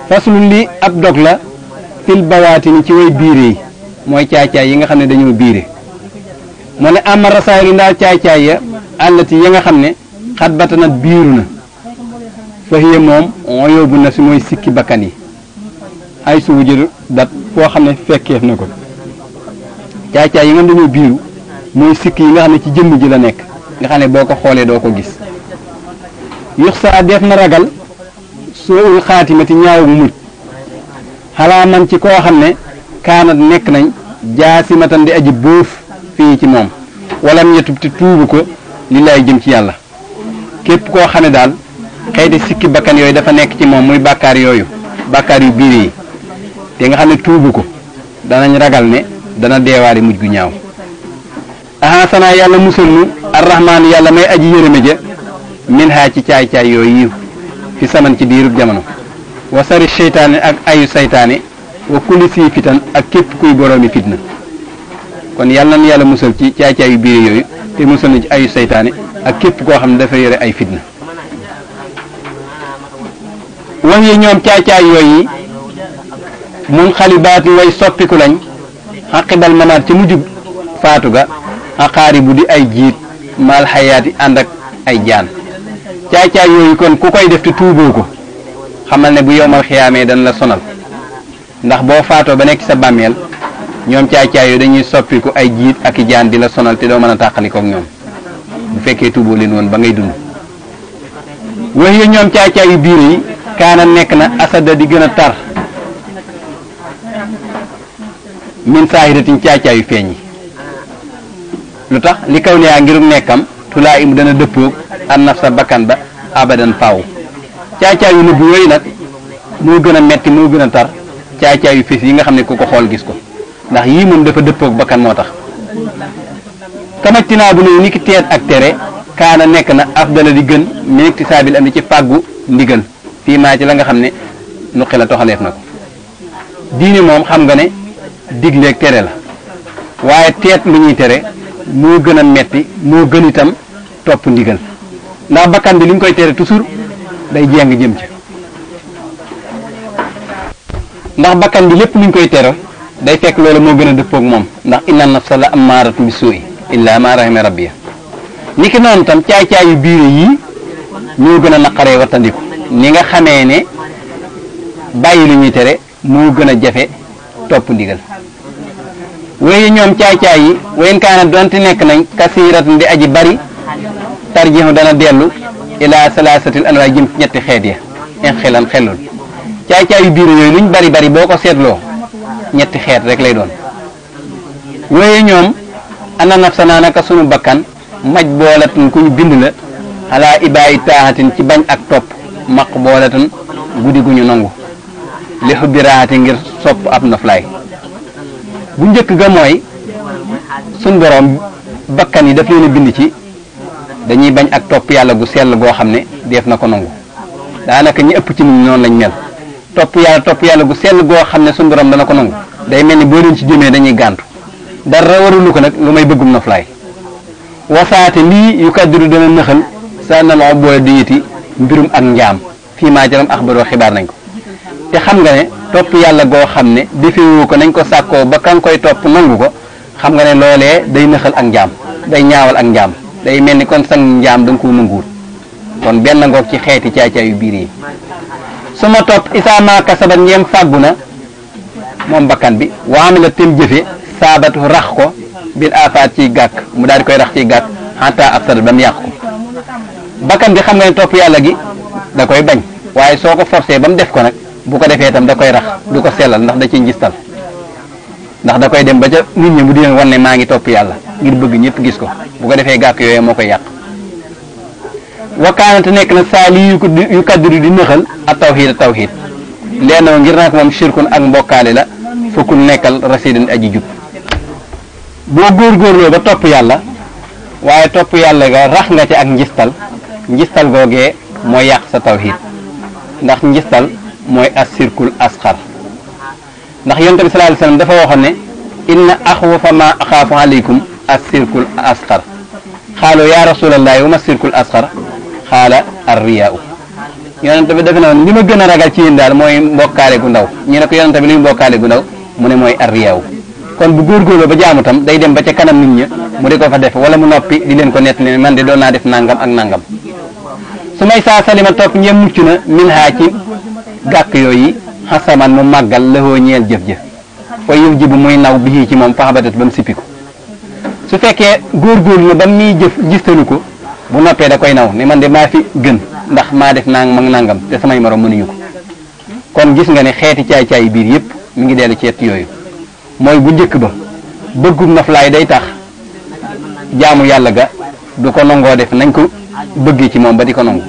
faslun li ab dog la fil bawaatini ci way biire yi mooy caay-caay yi nga xam ne dañoo biire mu ne ama rasaayil ndaal caay-caay ya àllati ya nga xam ne xat batanat biiru na fa hiya moom on yóbbu na si mooy sikki bakkan yi ay suwu jël dat foo xam ne fekkeef na ko caay-caay yi nga xam dañoo biiru mooy sikk yi nga xam ne ci jëmm ji la nekk nga xam ne boo ko xoolee doo ko gis yux saa def na ragal soo ul xaatimati ñaaw bu mujj xalaa man ci koo xam ne kaanat nekk nañ jaasimatan di aji bóof fii ci moom wala mu yetub te tuubu ko li lay jëm ci yàlla képp koo xam ne daal xëyti sikki bakkan yooyu dafa nekk ci moom muy bàkkaar yooyu bàkkaar yu biir yi te nga xam ne tuubu ko danañ ragal ne dana deewaari mujj gu ñaaw ahasanaa yàlla musal nu arrahmaan yàlla may aji yërëme ja min haa ci caay-caay yooyu yiw fi saman ci diirub jamono wa sari seytaane ak ayu saytaane wa kulli sii fitan ak képp kuy boroomi fitna kon yàlla na yàlla musal ci caay-caay yu biir yooyu te musal na ci ayu saytaane ak képp koo xam ne dafa yore ay fitna wax yi ñoom caay-caay yooyu mun xalibaat way soppiku lañ xaqibal mamaat ci mujjub faatu ga xaqaari bu di ay jiit maal xayaati ànd ak ay jaan caay-caay yooyu kon ku koy def te tuuboo ko xamal ne bu yowmal xiyaamee dañ la sonal ndax boo faatoo ba nekk sa bàmmeel ñoom caay-caay yooyu dañuy soppiku ay jiit ak i jaan di la sonal te doo mën a tàqalikook ñoom bu fekkee tuuboo leen woon ba ngay dund wax yi ñoom caay-caay yu biir yi kaana nekk na asada di gën a tar min saahiratin caay-caay yu feeñ yi lu tax li kaw ne yaa ngirum nekkam tulaa imu dana dëppoog an naf sa bakkan ba abadan faaw caay-caay yu nëbbu yooyu nag moo gën a metti moo gën a tar caay-caay yu fés yi nga xam ne ku ko xool gis ko ndax yii moom dafa dëppoog bakkan moo tax kamajtinaa bu ne ni ki teet ak tere kaana nekk na afdala di gën minekti saabil am di ci fàggu ndigal fii maa ci la nga xam ne nuqi la toxaleef na ko diine moom xam nga ne digleeg tere la waaye teet lu ñuy tere moo gën a metti moo gën itam topp ndigal ndax bakkan bi li ñu koy tere toujours day jéng jëm ci ndax bakkan bi lépp lu ñu koy tere day fekk loolu moo gën a dëppoog moom ndax inna nafsa la ammaaratu bi suu'i illa ma rahima rabbiya ni ki noonu tam caay-caay yu biire yii ñoo gën a naqaree wattandiku ni nga xamee ne bàyyi lu ñuy tere moo gën a jafe topp ndigal wéyu ñoom caay-caay yi wayen kaana donte nekk nañ kasiiratan di aji bari tarjihu dana dellu ila salaasatil anwaay jëm ci ñetti xeet ya in xelan xelul caay-caay yu biir yooyu luñ bari bari boo ko seetloo ñetti xeet rek lay doon wéyu ñoom ana nafsanaa naka sunu bakkan maj boolatun ku ñu bind la ala ibaayi taaxatin ci bañ ak topp maq boolatun guddi gu ñu nangu li xubbi raaxati ngir sopp ab noflaay bu njëkk ga mooy suñ boroom bakkan yi daf leen a bind ci dañuy bañ ak topp yàlla gu sell goo xam ne def na ko nangu daanaka ñi ëpp ci nit ñi noonu lañ mel topp yàlla gu sell goo xam ne suñ boroom dana ko nangu day mel ni boo leen ci jëmee dañuy gàntu dara warulu ko nag lu may bëggum noflaay wasaate lii yu kaddiru dana nëxal sa naloo booy diyiti mbirum ak njaam fii maa jaram axbaroo xibaar nañ ko te xam nga ne topp yàlla goo xam ne defewu ko nañ ko sàkkoo ba kan koy topp nangu ko xam nga ne loolee day nëxal ak njaam day ñaawal ak njaam day mel ni kon sang njaam da nga ko nanguwul kon benn ngoog ci xeeti caay-caay yu biir yi su ma topp isaama kasabat ñeem fàggu na moom bakkan bi waami la tem jëfe saabatu rax ko bil afaat ciy gàkk mu daal di koy rax ciy gàkk xanta ab sadat ba mu yàq ko bakkan bi xam nga ne topp yàlla gi da koy bañ waaye soo ko forcé ba mu def ko nag bu ko defee itam da koy rax du ko sellal ndax da ciy ngistal ndax da koy dem ba ca nit ñi mu di leen wan ne maa ngi topp yàlla ngir bëgg ñëpp gis ko bu ko defee gàkk yooyu moo koy yàq wakkaanate nekk na saa lii yu kaddiru di nëxal ak tawxiid leen na ngir nag moom shirkun ak mbokkaale la fukkul nekkal rasidan aji jub boo góorgóorloo ba topp yàlla waaye topp yàlla ga rax nga ci ak njistal googee mooy yàq sa tawxiid ndax njistal mooy as-sirkul asxar ndax yonent bi sallallahu alayhi wasallam dafa waxoon ne inna axwafa ma axaafu alaykum as-sirkul asxar xaalu ya rasulallahi wa ma sirkul asxar xaala ar-riyaa'u yonent bi defe na li ma gën a ragal ci yéen daal mooy mbokkaale gu ndaw ñu ne ko yonent bi li mbokkaale gu ndaw mu ne mooy arriyaaw kon bu góorgóorloo ba jaamu tam day dem ba ca kanam nit ña mu di ko fa def wala mu noppi di leen ko nettali man de doon naa def nangam ak nangam su may saa salima topp ñem mucc na min haa ci gàkk yooyu xasaman mu màggal lëxoo ñeel jëf-jëf fa yëf ji bu muy naw bi ci moom faxabatat ba mu sippiku su fekkee góorgóorlu na ba muy jëf gistalu ko bu noppee da koy naw ni man de maa fi gën ndax maa def nangam ak nangam te samay morom mënuñu ko kon gis nga ne xeeti caay-caay biir yëpp mi ngi dellu ci yett yooyu mooy bu njëkk ba bëggum naflaay day tax jaamu yàlla ga du ko nangoo def nañ ko bëggee ci moom ba di ko nangu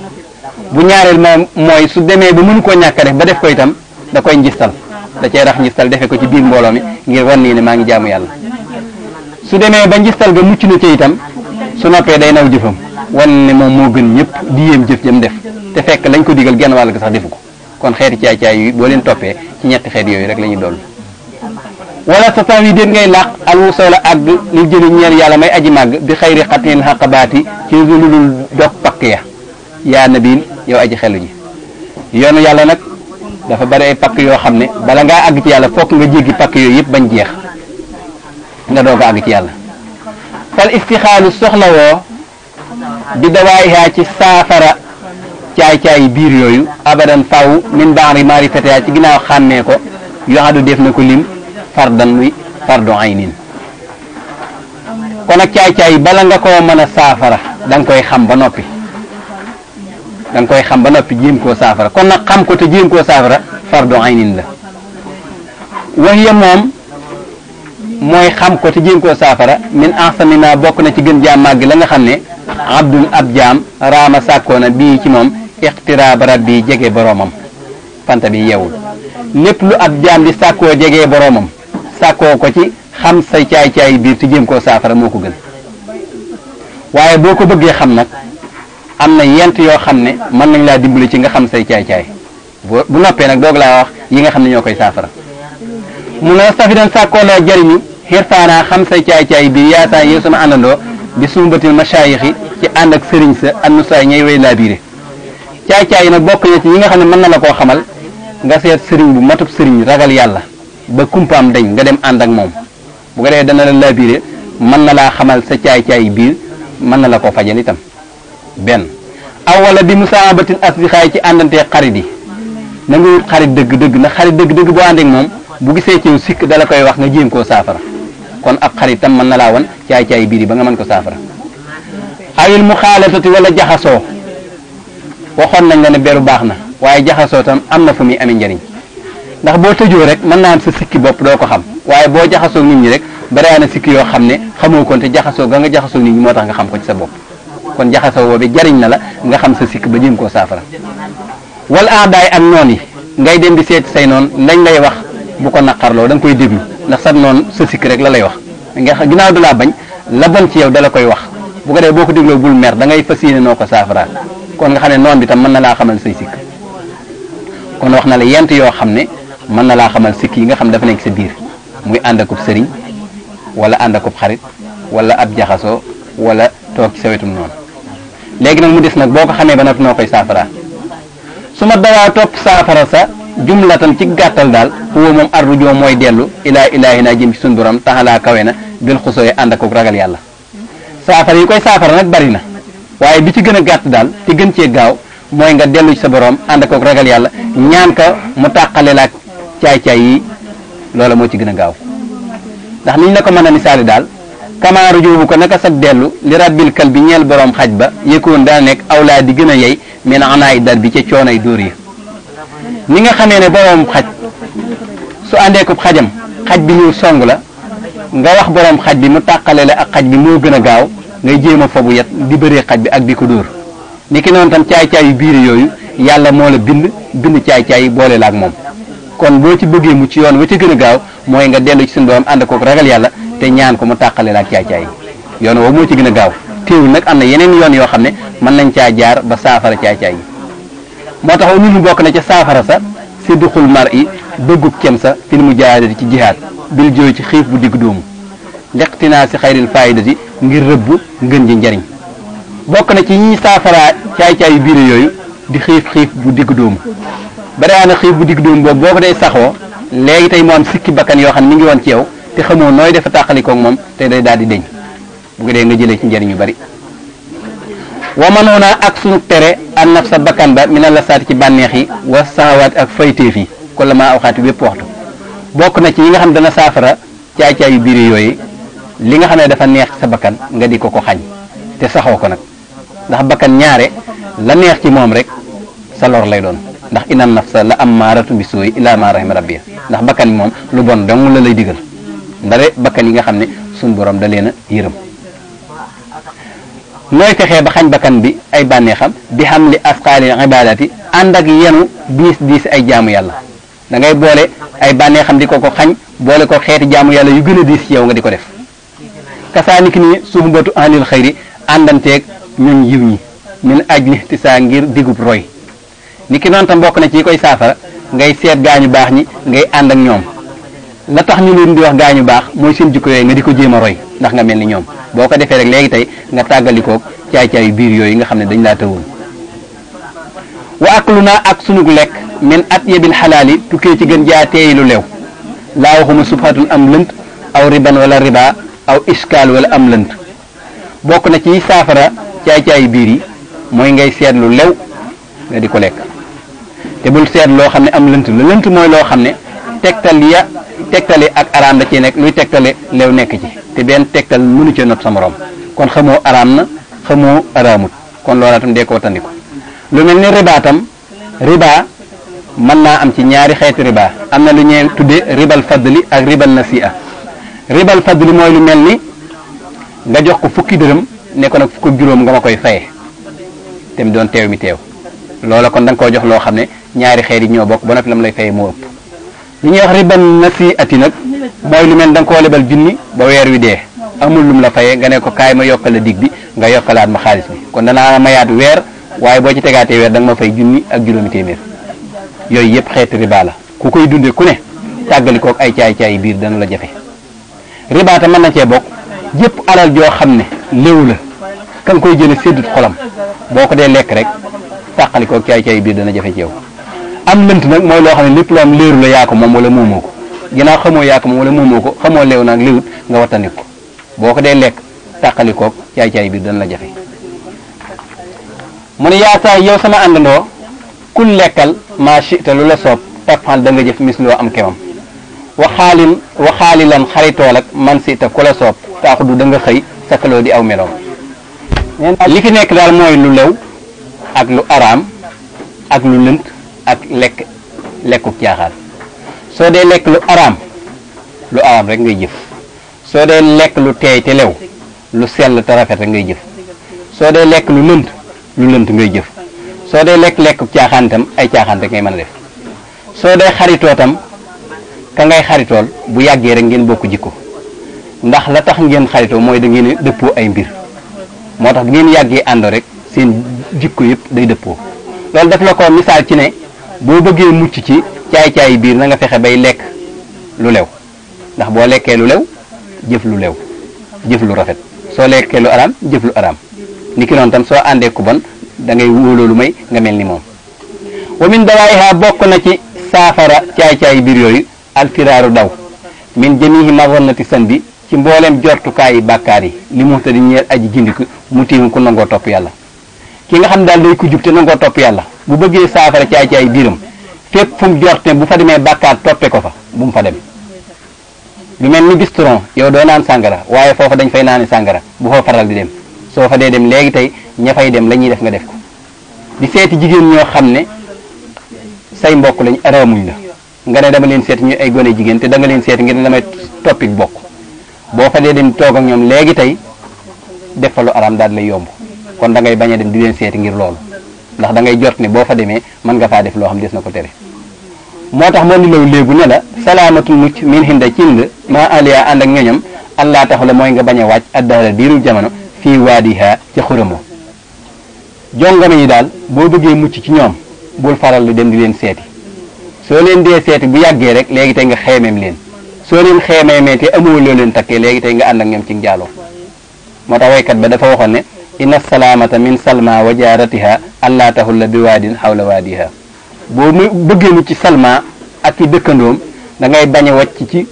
bu ñaareel moom mooy su demee ba mënu koo ñàkk a def ba def ko itam da koy njistal da cay rax njistal defe ko ci biir mbooloo mi ngir wan nii ne maa ngi jaamu yàlla su demee ba njistal ga mucc na ci itam su noppee day naw jëfam wan ne moom moo gën ñëpp di yéem jëf jëm def te fekk lañ ko digal genn wàll ga sax defu ko kon xeeti caay-caay yi boo leen toppee ci ñetti xeet yooyu rek la ñuy dollu wala sa taw yi déet ngay làq alwusoola àgg li jëli ñeel yàlla may aji màgg bi xayri xatin xaqabaati ci lu dul dog pakk ya yaa nabiin yow aji xelu ji yoonu yàlla nag dafa bari ay pakk yoo xam ne bala ngaa àgg ci yàlla fokk nga jéggi pakk yooyu yëpp bañ jeex nga doog a àgg ci yàlla fal istixaalu soxlawoo bi dawaayihaa ci saafara caay-caay biir yooyu abadan faw min baari maarifatiha ci ginnaaw xàmmee ko yoxadu def na ko lim fardan muy fardu aynin kon ak caay-caay bala nga koo mën a saafara da nga koy xam ba noppi jéem koo saafara kon nag xam ko te jéem koo saafara fardu aynin la waxiya moom mooy xam ko te jéem koo saafara min ahsani ma bokk na ci gën jaam màgg la nga xam ne abdun ab jaam raama sàkkoona bii ci moom iqtiraab rabbi jege boroomam fanta bi yeewul lépp lu ab jaam di sàkkoo jege boroomam sàkkoo ko ci xam say caay-caay biir te jéem koo saafara moo ko gën waaye boo ko bëggee xam nag am na yent yoo xam ne mën nañ laa dimbali ci nga xam say caay-caay bu noppee nag doog laa wax yi nga xam ne ñoo koy saafara mu ne safidan sàkkoo la jariñu xirfaanaa xam say caay-caay biir yaasaa yow sama àndandoo bi sumbatil masaayixi ci ànd ak sëriñ sa annusaay ñay way laa biire caay-caay yi nag bokk na ci yi nga xam ne mën na la koo xamal nga seet sëriñ bu matub sëriñ ragal yàlla ba kumpaam dañ nga dem ànd ak moom bu ko defee dana la laa biire mën na laa xamal sa caay-caay biir mën na la koo fajal itam benn aw wala bi musaabatil asdixaay ci àndantee xarit yi na nga wut xarit dëgg-dëgg na xarit dëgg-dëgg boo ànd ak moom bu gisee ci sikk dala koy wax nga jéem koo saafara kon ab xaritam mën na laa wan caay-caay biir yi ba nga mën ko saafara awil mu xaalatati wala jaxasoo waxoon nañ la ne beru baax na waaye jaxasoo tam am na fu muy amee njariñ ndax boo tëjoo rek mën naa am sa sikki bopp doo ko xam waaye boo jaxasoo nit ñi rek bari na sikki yoo xam ne xamoo kon te jaxasoo ga nga jaxasoo nit ñi moo tax nga xam ko ci sa bopp kon jaxasoo boobu jariñ na la nga xam sa sikk ba jéem koo saafara wala aadaay ak noon yi ngay dem di seet say noon lañ lay wax bu ko naqarloo da nga koy déglu ndax sa noon sa sikk rek la lay wax nga ginnaaw da laa bañ la bon ci yow dala koy wax bu ko dee boo ko dégloo bul mer da ngay fas yéene noo ko saafara kon nga xam ne noon bi tam mën na laa xamal say sikk kon wax na la yent yoo xam ne mën na laa xamal sikk yi nga xam dafa nekk sa biir muy ànd akub sëriñ wala ànd akub xarit wala ab jaxasoo wala toog ci sa wetum noonu léegi nag mu des nag boo ko xamee ba noppi noo koy saafara su ma dawaa topp saafara sa jumlatan ci gàttal daal huwa moom arrujoo mooy dellu ilaa ilaahi naa jëm ci sunu borom taxalaa kawe na bil xusooy ànd akub ragal yàlla saafara yi koy saafara nag bari na waaye bi ci gën a gàtt daal te gën cee gaaw mooy nga dellu ci sa borom ànd akub ragal yàlla ñaan ka mu tàqale laak caay-caay yi loola moo ci gën a gaaw ndax niñ la ko mën a misaali daal kamaaru joobu ko naka sag dellu li rabbil kal bi ñeel borom xaj ba yëkkoon daa nekk awlaa di gën a yey min anaay dar bi ca coonay dóor yi ni nga xamee ne borom xaj su àndee ko xajam xaj bi ñëw song la nga wax borom xaj bi mu tàqale la ak xaj bi moo gën a gaaw ngay jéem a fobu yet di bëree xaj bi ak di ko dóor ni ki noonu tam caay-caay yu biir yooyu yàlla moo la bind caay-caay yi boole la ak moom kon boo ci bëggee mu ci yoon wa ci gën a gaaw mooy nga dellu ci suñu borom ànd kook ragal yàlla te ñaan ko mu tàqale la ak caay-caay yi yoon woowu moo ci gën a gaaw teewul nag am na yeneen yoon yoo xam ne mën nañ caa jaar ba saafara caay-caay yi moo tax nit ñu bokk na ca saafara sa sidduxul mar i bëggub kem sa fil mujaahadati ci jihaad bil jooy ci xiif bu digg doomu liqtinaa si xayril faayidati ngir rëbb ngën ji njariñ bokk na ci ñi saafara caay-caay yu biir yooyu di xiif bu digg dóomu bare na xiif bu digg dóomu boobu boo ko dee saxoo léegi tey mu am sikki bakkan yoo xam ne mi ngi woon ci yow te xamoo nooy defa tàqalikoog moom te day daal di deñ bu ko dee nga jëlee ci njëriñ yu bari wa manoona ak sunu tere an naf sa bakkan ba mi na la saati ci bànneex yi wa sahawaat ak fayteef yi ko la maa awxaati bépp waxtu bokk na ci yi nga xam dana saafara caay-caay yu biir yooyu li nga xam ne dafa neex sa bakkan nga di ko xañ te saxoo ko nag ndax bakkan ñaare la neex ci moom rek sa lor lay doon ndax inna nafsa la ammaaratu bi suu'i illaa maa rahima rabbiya ndax bakkan moom lu bon dong la lay digal ndare bakkan yi nga xam ne suñ borom da leen a yërëm nooy fexee ba xañ bakkan bi ay bànneexam bi xam li asqaali ibadati ànd ak yenu diis ay jaamu yàlla da ngay boole ay bànneexam di ko xañ boole ko xeeti jaamu yàlla yu gën a diis ci yow nga di ko def kasaanik ni suhbatu anil xayri àndanteeg ñun yiw ñi min ajli ti saa ngir digub roy ni ki noonu tam bokk na ci koy saafara ngay seet gaañu baax ñi ngay ànd ak ñoom la tax ñu leen di wax gaañu baax mooy seen jikko yooyu nga di ko jéem a roy ndax nga mel ni ñoom boo ko defee rek léegi tey nga tàggalikoog caay-caay yu biir yooyu nga xam ne dañ laa tëwoon wa aklu naa ak sunug lekk min at yebil xalaali tukkee ci gën jaa teey lu lew laa waxuma subhatun am lënt aw riban wala riba aw iskaal wala am lënt bokk na ci saafara caay-caay yu biir yi mooy ngay seet lu lew nga di ko lekk te bul seet loo xam ne am lënt la lënt mooy loo xam ne tegtali ak araam da ci nekk luy tegtale lew nekk ci te benn tegtal mënu ci not sa morom kon xamoo araam na xamoo araamut kon loola tam dee ko wattandiku lu mel ni riba tam riba mën naa am ci ñaari xeeti riba am na lu ñuy tudde ribal fadli ak ribal nasi'a ribal fadli mooy lu mel ni nga jox ko fukki dërëm ne ko nag fukki juróom nga ma koy faye te mu doon teew mi teew loola kon da nga koo jox loo xam ne ñaari xeet yi ñoo bokk ba noppi lam lay faye moo ëpp li ñuy wax ribal nasi'ati nag mooy lu mel da nga koo lebal junni ba weer wi dee amul lum la faye nga ne ko kaay ma yokkal la dig bi nga yokkalaat ma xaalis bi kon danaa mayaat weer waaye boo ci tegaatee weer da nga ma fay junni ak juróomi téeméer yooyu yëpp xeeti riba la ku koy dunde ku ne tàggalikook ay caay-caay biir dana la jafe riba ta mën na cee bokk jëpp alal joo xam ne léew la ka nga koy jële séddut xolam boo ko dee lekk rek tàqalikook caay-caay biir dana jafe ci yow am lënt nag mooy loo xam ne lépp loo am léeru la yaa ko moom wala moomoo ko ginnaaw xamoo yaa ko moom wala moomoo ko xamoo léew naag léewut nga wattandik ko boo ko dee lekk tàqalikook caay-caay biir dana la jafe mu ne yaa saa yow sama àndandoo kul lekkal maa chita lu la soob tafxal da nga jëf mis loo am kemam waxaalilan xaritool ak man sita ku la soob taaxudu da nga xëy sakkaloo di aw meloom li fi nekk daal mooy lu lew ak lu araam ak lu lënt ak lekku caaxaan soo dee lekk lu araam rek ngay jëf soo dee lekk lu teey te lew lu sell te rafet rek ngay jëf soo dee lekk lu lënt ngay jëf soo dee lekku caaxaan tam ay caaxaan rek ngay mën a def soo dee xaritoo tam ka ngay xaritool bu yàggee rek ngeen bokk jikko ndax la tax ngeen xaritoo mooy da ngeen dëppoo ay mbir moo tax bu ngeen yàggee àndoo rek seen jikko yëpp day dëppoo loolu daf la ko misaal ci ne boo bëggee mucc ci caay-caay biir na nga fexe bay lekk lu lew ndax boo lekkee lu lew jëf lu lew jëf lu rafet soo lekkee lu araam jëf lu araam ni ki noonu tam soo àndee ku bon da ngay wóoloo lu may nga mel ni moom wa min dawaayiha bokk na ci saafara caay-caay biir yooyu alfiraaru daw min jamihi mazannati san bi ci mbooleem jortukaay yi bàkkaar yi li mu tadi ñeer aji gindiku mu tiimu ku nangoo topp yàlla ki nga xam daal day ko jub te nangoo topp yàlla bu bëggee saafara caay-caay biiram fépp fu mu jort ne bu fa demee bàkkaar toppe ko fa bu mu fa dem lu mel ni bistron yow doo naan sàngara waaye foofa dañ fay naani sàngara bu fa faral di dem soo fa dee dem léegi tey ña fay dem la ñuy def nga def ko di seeti jigéen ñoo xam ne say mbokk lañ araamuñ la nga ne dama leen seet ñu ay gone jigéen te da nga leen seet ngir ne damay toppik bokk boo fa dee dem toog ak ñoom léegi tey def fa lu araam daal lay yomb kon da ngay bañ a dem di leen seeti ngir loolu ndax da ngay jot ne boo fa demee mën nga faa def loo xam des na ko tere moo tax moo ni law léegu ne la salaamatul mucc min hinda cind maa aliya ànd ak ñoñam allah taxu la mooy nga bañ a wàcc addahara diiru jamono fii waadiha ca xuramo jongama yi daal boo bëggee mucc ci ñoom bul faral di dem di leen seeti soo leen dee seeti bu yàggee rek léegi tey nga xeemeem leen soo leen xeemeemee te amoo loo leen takkee léegi tey nga ànd ak ñoom ci njaaloo moo tax waykat ba dafa waxoon ne inna salaamata min salma wa jaaratiha allah tahulla bi waadin xawla waadiha boo bëggee mu ci salma ak ci dëkkandoom da ngay bañ a wàcc ci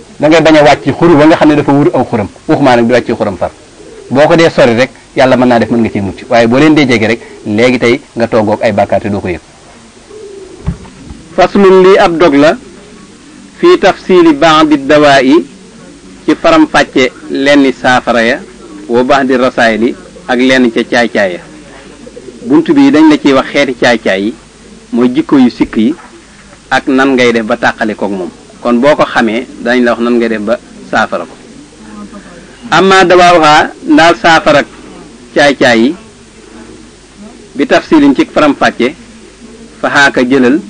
xur ba nga xam ne dafa wur aw xuram waxumaa nag di wàcc ci xuram far boo ko dee sori rek yàlla mën naa def mën nga cee mucc waaye boo leen dee jege rek léegi tey nga toggoog ay bàkkaar te doo ko yëg faslun lii ab dog la fii tafsili ba'di dawaa yi ci faram fàcce lenn saafara ya wa ba'di rasaayili ak lenn ca caay-caay ya bunt bi dañ la ciy wax xeeti caay-caay yi mooy jikko yu sikk yi ak nan ngay def ba tàqali koog moom kon boo ko xamee dañ la wax nan ngay def ba saafara ko amma dawaawuhaa ndaal saafara caay-caay yi bi tafsilin ci faram fàcce fa xaaka jëlal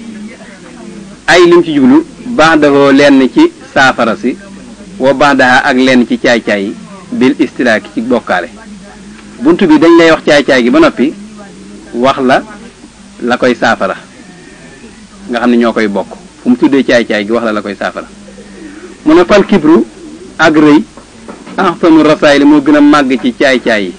ay lim ci jublu baax dafoo lenn ci saafara si wa baax daha ak lenn ci caay-caay yi bil istiraaki ci bokkaale bunt bi dañ lay wax caay-caay gi ba noppi wax la koy saafara nga xam ne ñoo koy bokk fu mu tuddee caay-caay gi wax la koy saafara mu ne fal kibru ak rëy ahsanu rasaayil moo gën a màgg ci caay-caay yi